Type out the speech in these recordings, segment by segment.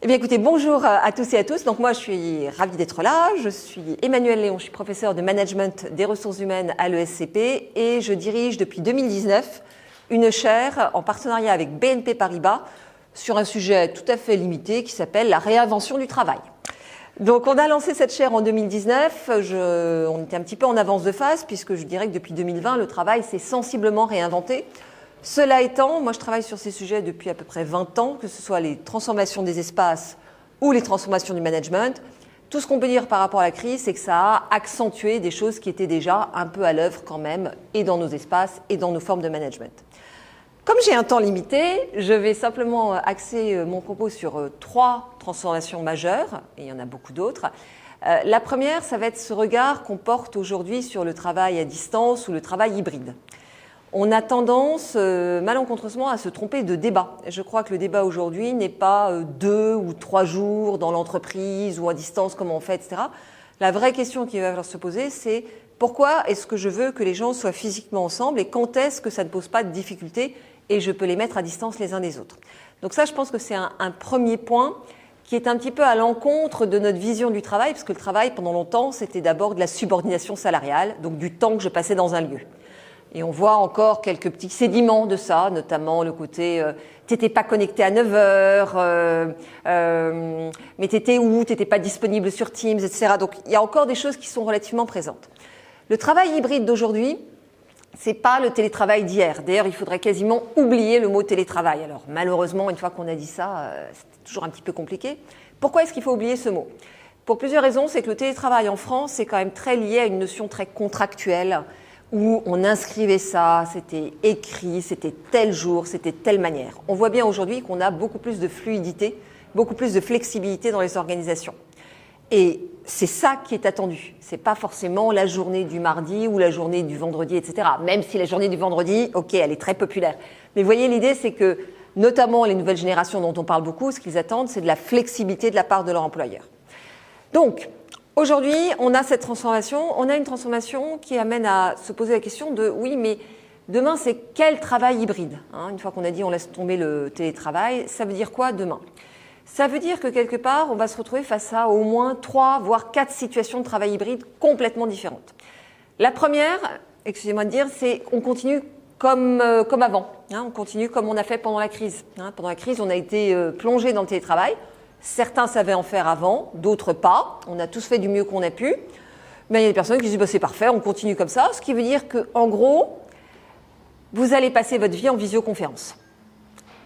Eh bien écoutez, bonjour à tous et à tous. Donc moi je suis ravie d'être là. Je suis Emmanuelle Léon, je suis professeure de management des ressources humaines à l'ESCP et je dirige depuis 2019 une chaire en partenariat avec BNP Paribas sur un sujet tout à fait limité qui s'appelle la réinvention du travail. Donc on a lancé cette chaire en 2019, on était un petit peu en avance de phase puisque je dirais que depuis 2020 le travail s'est sensiblement réinventé. Cela étant, moi je travaille sur ces sujets depuis à peu près 20 ans, que ce soit les transformations des espaces ou les transformations du management. Tout ce qu'on peut dire par rapport à la crise, c'est que ça a accentué des choses qui étaient déjà un peu à l'œuvre quand même, et dans nos espaces et dans nos formes de management. Comme j'ai un temps limité, je vais simplement axer mon propos sur 3 transformations majeures, et il y en a beaucoup d'autres. La première, ça va être ce regard qu'on porte aujourd'hui sur le travail à distance ou le travail hybride. On a tendance malencontreusement à se tromper de débat. Je crois que le débat aujourd'hui n'est pas 2 ou 3 jours dans l'entreprise ou à distance, comment on fait, etc. La vraie question qui va falloir se poser, c'est pourquoi est-ce que je veux que les gens soient physiquement ensemble et quand est-ce que ça ne pose pas de difficultés et je peux les mettre à distance les uns des autres. Donc ça, je pense que c'est un premier point qui est un petit peu à l'encontre de notre vision du travail, parce que le travail, pendant longtemps, c'était d'abord de la subordination salariale, donc du temps que je passais dans un lieu. Et on voit encore quelques petits sédiments de ça, notamment le côté t'étais pas connecté à 9 heures, mais t'étais où, t'étais pas disponible sur Teams, etc. Donc il y a encore des choses qui sont relativement présentes. Le travail hybride d'aujourd'hui, c'est pas le télétravail d'hier. D'ailleurs, il faudrait quasiment oublier le mot télétravail. Alors malheureusement, une fois qu'on a dit ça, c'est toujours un petit peu compliqué. Pourquoi est-ce qu'il faut oublier ce mot ? Pour plusieurs raisons, c'est que le télétravail en France, c'est quand même très lié à une notion très contractuelle, où on inscrivait ça, c'était écrit, c'était tel jour, c'était telle manière. On voit bien aujourd'hui qu'on a beaucoup plus de fluidité, beaucoup plus de flexibilité dans les organisations. Et c'est ça qui est attendu. C'est pas forcément la journée du mardi ou la journée du vendredi, etc. Même si la journée du vendredi, ok, elle est très populaire. Mais vous voyez, l'idée, c'est que, notamment les nouvelles générations dont on parle beaucoup, ce qu'ils attendent, c'est de la flexibilité de la part de leur employeur. Donc, aujourd'hui, on a cette transformation. On a une transformation qui amène à se poser la question de, oui, mais demain, c'est quel travail hybride, hein ? Une fois qu'on a dit on laisse tomber le télétravail, ça veut dire quoi demain ? Ça veut dire que quelque part, on va se retrouver face à au moins 3, voire 4 situations de travail hybride complètement différentes. La première, excusez-moi de dire, c'est qu'on continue comme avant. Hein, on continue comme on a fait pendant la crise. Hein, pendant la crise, on a été plongé dans le télétravail. Certains savaient en faire avant, d'autres pas. On a tous fait du mieux qu'on a pu. Mais il y a des personnes qui disent bah, c'est parfait, on continue comme ça. Ce qui veut dire qu'en gros, vous allez passer votre vie en visioconférence.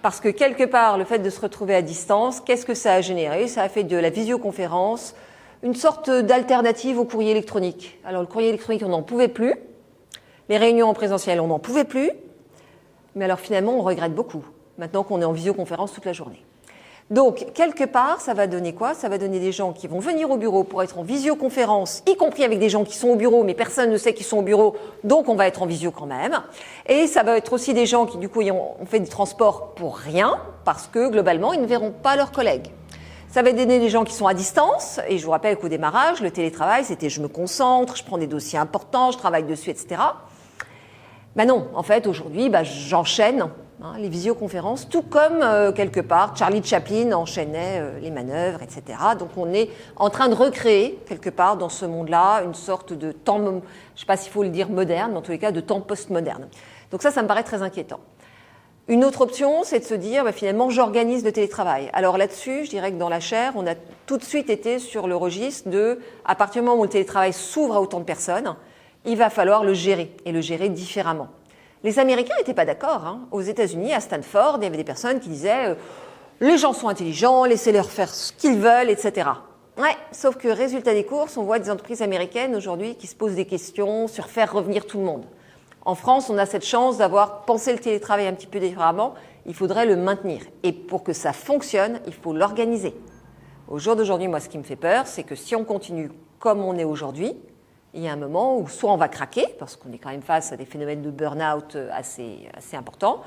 Parce que quelque part, le fait de se retrouver à distance, qu'est-ce que ça a généré ? Ça a fait de la visioconférence une sorte d'alternative au courrier électronique. Alors le courrier électronique, on n'en pouvait plus. Les réunions en présentiel, on n'en pouvait plus. Mais alors finalement, on regrette beaucoup, maintenant qu'on est en visioconférence toute la journée. Donc, quelque part, ça va donner quoi ? Ça va donner des gens qui vont venir au bureau pour être en visioconférence, y compris avec des gens qui sont au bureau, mais personne ne sait qu'ils sont au bureau, donc on va être en visio quand même. Et ça va être aussi des gens qui, du coup, ont fait du transport pour rien, parce que, globalement, ils ne verront pas leurs collègues. Ça va donner des gens qui sont à distance, et je vous rappelle qu'au démarrage, le télétravail, c'était je me concentre, je prends des dossiers importants, je travaille dessus, etc. Ben non, en fait, aujourd'hui, j'enchaîne les visioconférences, tout comme, quelque part, Charlie Chaplin enchaînait les manœuvres, etc. Donc, on est en train de recréer, quelque part, dans ce monde-là, une sorte de temps, je ne sais pas s'il faut le dire moderne, mais en tous les cas, de temps post-moderne. Donc ça me paraît très inquiétant. Une autre option, c'est de se dire, finalement, j'organise le télétravail. Alors là-dessus, je dirais que dans la chaire, on a tout de suite été sur le registre de, à partir du moment où le télétravail s'ouvre à autant de personnes, il va falloir le gérer, et le gérer différemment. Les Américains n'étaient pas d'accord. Hein. Aux États-Unis, à Stanford, il y avait des personnes qui disaient les gens sont intelligents, laissez-leur faire ce qu'ils veulent, etc. Ouais, sauf que résultat des courses, on voit des entreprises américaines aujourd'hui qui se posent des questions sur faire revenir tout le monde. En France, on a cette chance d'avoir pensé le télétravail un petit peu différemment. Il faudrait le maintenir. Et pour que ça fonctionne, il faut l'organiser. Au jour d'aujourd'hui, moi, ce qui me fait peur, c'est que si on continue comme on est aujourd'hui, il y a un moment où soit on va craquer, parce qu'on est quand même face à des phénomènes de burn-out assez importants,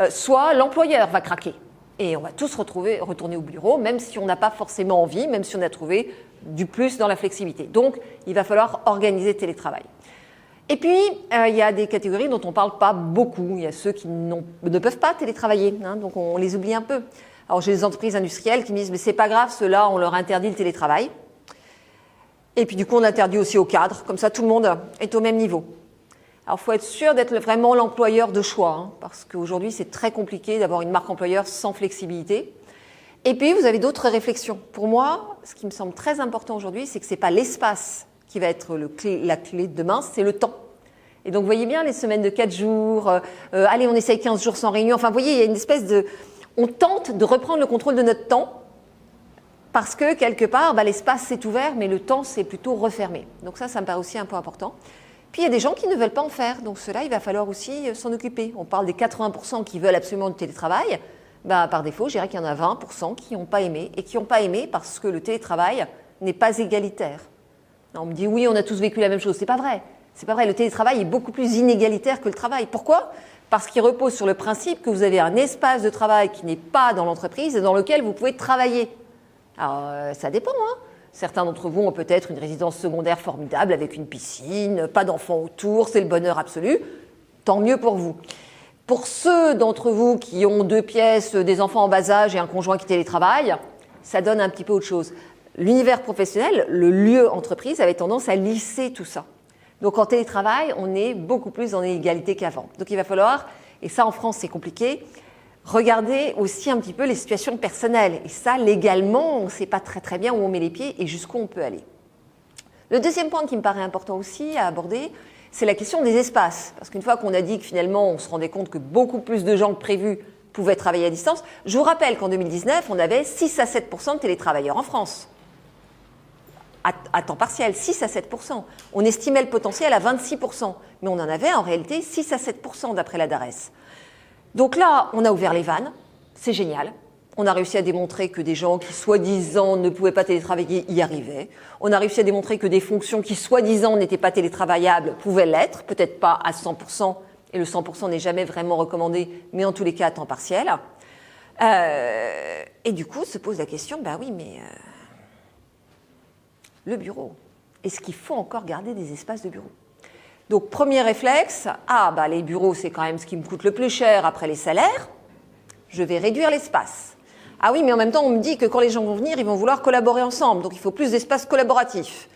soit l'employeur va craquer. Et on va tous retourner au bureau, même si on n'a pas forcément envie, même si on a trouvé du plus dans la flexibilité. Donc, il va falloir organiser le télétravail. Et puis, il y a des catégories dont on ne parle pas beaucoup. Il y a ceux qui ne peuvent pas télétravailler, hein, donc on les oublie un peu. Alors j'ai des entreprises industrielles qui me disent mais c'est pas grave, ceux-là on leur interdit le télétravail. Et puis du coup on interdit aussi aux cadres, comme ça tout le monde est au même niveau. Alors il faut être sûr d'être vraiment l'employeur de choix, hein, parce qu'aujourd'hui c'est très compliqué d'avoir une marque employeur sans flexibilité. Et puis vous avez d'autres réflexions. Pour moi, ce qui me semble très important aujourd'hui, c'est que ce n'est pas l'espace qui va être la clé de demain, c'est le temps. Et donc vous voyez bien les semaines de 4 jours, allez on essaye 15 jours sans réunion, enfin vous voyez il y a une espèce de... On tente de reprendre le contrôle de notre temps parce que quelque part l'espace s'est ouvert mais le temps s'est plutôt refermé. Donc ça me paraît aussi un point important. Puis il y a des gens qui ne veulent pas en faire, donc cela il va falloir aussi s'en occuper. On parle des 80% qui veulent absolument du télétravail. Par défaut, je dirais qu'il y en a 20% qui n'ont pas aimé, et qui n'ont pas aimé parce que le télétravail n'est pas égalitaire. On me dit oui, on a tous vécu la même chose. C'est pas vrai. C'est pas vrai. Le télétravail est beaucoup plus inégalitaire que le travail. Pourquoi ? Parce qu'il repose sur le principe que vous avez un espace de travail qui n'est pas dans l'entreprise et dans lequel vous pouvez travailler. Alors, ça dépend, hein. Certains d'entre vous ont peut-être une résidence secondaire formidable avec une piscine, pas d'enfants autour, c'est le bonheur absolu. Tant mieux pour vous. Pour ceux d'entre vous qui ont 2 pièces, des enfants en bas âge et un conjoint qui télétravaille, ça donne un petit peu autre chose. L'univers professionnel, le lieu entreprise, avait tendance à lisser tout ça. Donc en télétravail, on est beaucoup plus en égalité qu'avant. Donc il va falloir, et ça en France c'est compliqué, regarder aussi un petit peu les situations personnelles. Et ça, légalement, on ne sait pas très bien où on met les pieds et jusqu'où on peut aller. Le deuxième point qui me paraît important aussi à aborder, c'est la question des espaces. Parce qu'une fois qu'on a dit que finalement, on se rendait compte que beaucoup plus de gens que prévu pouvaient travailler à distance, je vous rappelle qu'en 2019, on avait 6 à 7% de télétravailleurs en France. À temps partiel, 6 à 7%. On estimait le potentiel à 26%, mais on en avait en réalité 6 à 7% d'après la DARES. Donc là, on a ouvert les vannes, c'est génial. On a réussi à démontrer que des gens qui, soi-disant, ne pouvaient pas télétravailler y arrivaient. On a réussi à démontrer que des fonctions qui, soi-disant, n'étaient pas télétravaillables pouvaient l'être, peut-être pas à 100%, et le 100% n'est jamais vraiment recommandé, mais en tous les cas à temps partiel. Et du coup, se pose la question, le bureau, est-ce qu'il faut encore garder des espaces de bureau ? Donc, premier réflexe, les bureaux, c'est quand même ce qui me coûte le plus cher après les salaires, je vais réduire l'espace. Ah oui, mais en même temps, on me dit que quand les gens vont venir, ils vont vouloir collaborer ensemble. Donc, il faut plus d'espace collaboratif.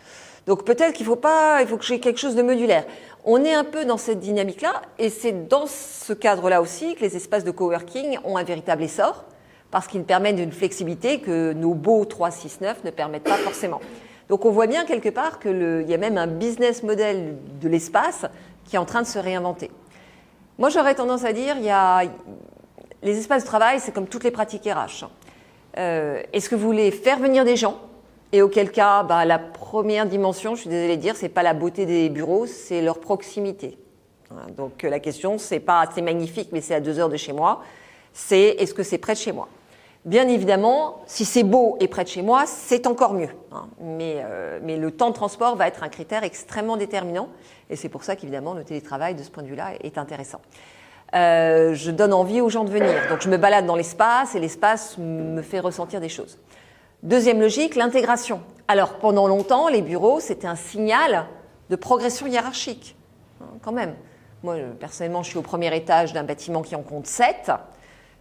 Donc, peut-être qu'il faut que j'ai quelque chose de modulaire. On est un peu dans cette dynamique-là. Et c'est dans ce cadre-là aussi que les espaces de coworking ont un véritable essor. Parce qu'ils permettent une flexibilité que nos beaux 3-6-9 ne permettent pas forcément. Donc, on voit bien quelque part qu'il y a même un business model de l'espace qui est en train de se réinventer. Moi, j'aurais tendance à dire, les espaces de travail, c'est comme toutes les pratiques RH. Est-ce que vous voulez faire venir des gens ? Et auquel cas, la première dimension, je suis désolée de dire, c'est pas la beauté des bureaux, c'est leur proximité. Donc la question, c'est pas c'est magnifique, mais c'est à 2 heures de chez moi. C'est est-ce que c'est près de chez moi ? Bien évidemment, si c'est beau et près de chez moi, c'est encore mieux. Mais le temps de transport va être un critère extrêmement déterminant. Et c'est pour ça qu'évidemment, le télétravail, de ce point de vue-là, est intéressant. Je donne envie aux gens de venir. Donc je me balade dans l'espace et l'espace me fait ressentir des choses. Deuxième logique, l'intégration. Alors pendant longtemps, les bureaux, c'était un signal de progression hiérarchique. Quand même. Moi, personnellement, je suis au premier étage d'un bâtiment qui en compte 7.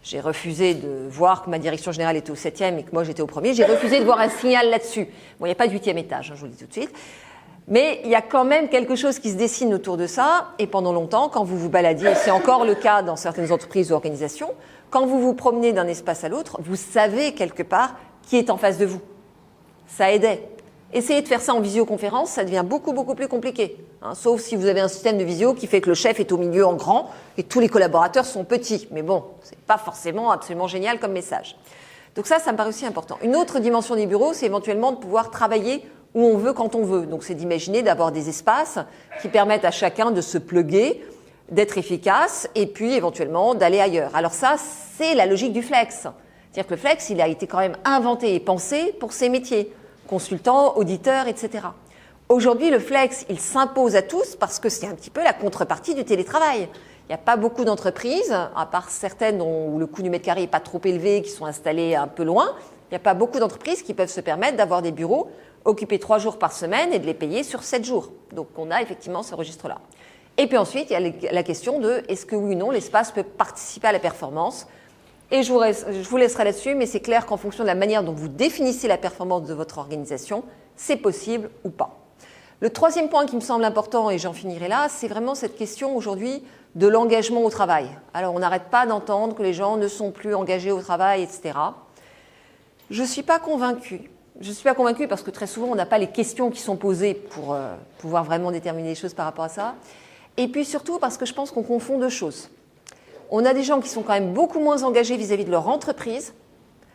J'ai refusé de voir que ma direction générale était au 7e et que moi j'étais au premier. J'ai refusé de voir un signal là-dessus. Bon, il n'y a pas de 8e étage, je vous le dis tout de suite. Mais il y a quand même quelque chose qui se dessine autour de ça. Et pendant longtemps, quand vous vous baladiez, c'est encore le cas dans certaines entreprises ou organisations, quand vous vous promenez d'un espace à l'autre, vous savez quelque part qui est en face de vous. Ça aidait. Essayez de faire ça en visioconférence, ça devient beaucoup plus compliqué. Sauf si vous avez un système de visio qui fait que le chef est au milieu en grand et tous les collaborateurs sont petits. Mais bon, c'est pas forcément absolument génial comme message. Donc ça me paraît aussi important. Une autre dimension des bureaux, c'est éventuellement de pouvoir travailler où on veut, quand on veut. Donc c'est d'imaginer d'avoir des espaces qui permettent à chacun de se plugger, d'être efficace et puis éventuellement d'aller ailleurs. Alors ça, c'est la logique du flex. C'est-à-dire que le flex, il a été quand même inventé et pensé pour ces métiers, consultants, auditeurs, etc. Aujourd'hui, le flex, il s'impose à tous parce que c'est un petit peu la contrepartie du télétravail. Il n'y a pas beaucoup d'entreprises, à part certaines où le coût du mètre carré n'est pas trop élevé, qui sont installées un peu loin, il n'y a pas beaucoup d'entreprises qui peuvent se permettre d'avoir des bureaux occupés 3 jours par semaine et de les payer sur 7 jours. Donc on a effectivement ce registre-là. Et puis ensuite, il y a la question de est-ce que oui ou non l'espace peut participer à la performance. Et je vous laisserai là-dessus, mais c'est clair qu'en fonction de la manière dont vous définissez la performance de votre organisation, c'est possible ou pas. Le troisième point qui me semble important, et j'en finirai là, c'est vraiment cette question aujourd'hui de l'engagement au travail. Alors on n'arrête pas d'entendre que les gens ne sont plus engagés au travail, etc. Je ne suis pas convaincue. Je ne suis pas convaincue parce que très souvent on n'a pas les questions qui sont posées pour pouvoir vraiment déterminer les choses par rapport à ça. Et puis surtout parce que je pense qu'on confond deux choses. On a des gens qui sont quand même beaucoup moins engagés vis-à-vis de leur entreprise.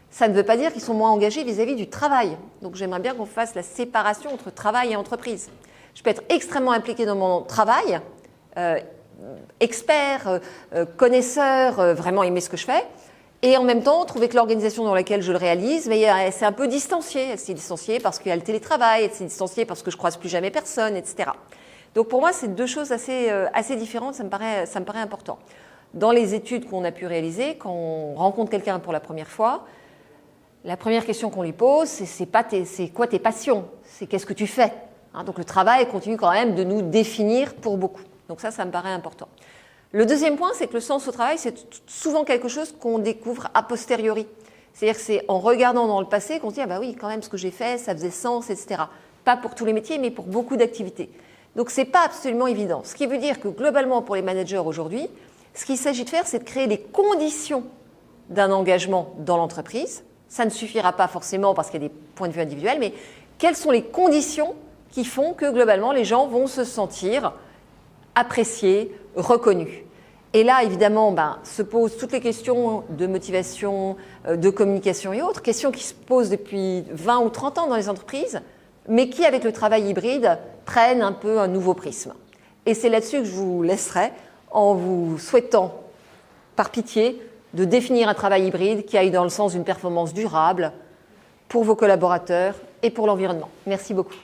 Ça ne veut pas dire qu'ils sont moins engagés vis-à-vis du travail. Donc j'aimerais bien qu'on fasse la séparation entre travail et entreprise. Je peux être extrêmement impliquée dans mon travail, expert, connaisseur, vraiment aimer ce que je fais, et en même temps trouver que l'organisation dans laquelle je le réalise, c'est un peu distancié. Elle s'est distanciée parce qu'il y a le télétravail, elle s'est distanciée parce que je ne croise plus jamais personne, etc. Donc pour moi, c'est deux choses assez différentes, ça me paraît important. Dans les études qu'on a pu réaliser, quand on rencontre quelqu'un pour la première fois, la première question qu'on lui pose, c'est quoi tes passions? C'est qu'est-ce que tu fais? Donc le travail continue quand même de nous définir pour beaucoup. Donc ça me paraît important. Le deuxième point, c'est que le sens au travail, c'est souvent quelque chose qu'on découvre a posteriori. C'est-à-dire que c'est en regardant dans le passé qu'on se dit « ah bah oui, quand même, ce que j'ai fait, ça faisait sens, etc. » Pas pour tous les métiers, mais pour beaucoup d'activités. Donc ce n'est pas absolument évident. Ce qui veut dire que globalement, pour les managers aujourd'hui, ce qu'il s'agit de faire, c'est de créer les conditions d'un engagement dans l'entreprise. Ça ne suffira pas forcément parce qu'il y a des points de vue individuels, mais quelles sont les conditions qui font que globalement les gens vont se sentir appréciés, reconnus. Et là, évidemment, se posent toutes les questions de motivation, de communication et autres, questions qui se posent depuis 20 ou 30 ans dans les entreprises, mais qui, avec le travail hybride, prennent un peu un nouveau prisme. Et c'est là-dessus que je vous laisserai, en vous souhaitant, par pitié, de définir un travail hybride qui aille dans le sens d'une performance durable pour vos collaborateurs et pour l'environnement. Merci beaucoup.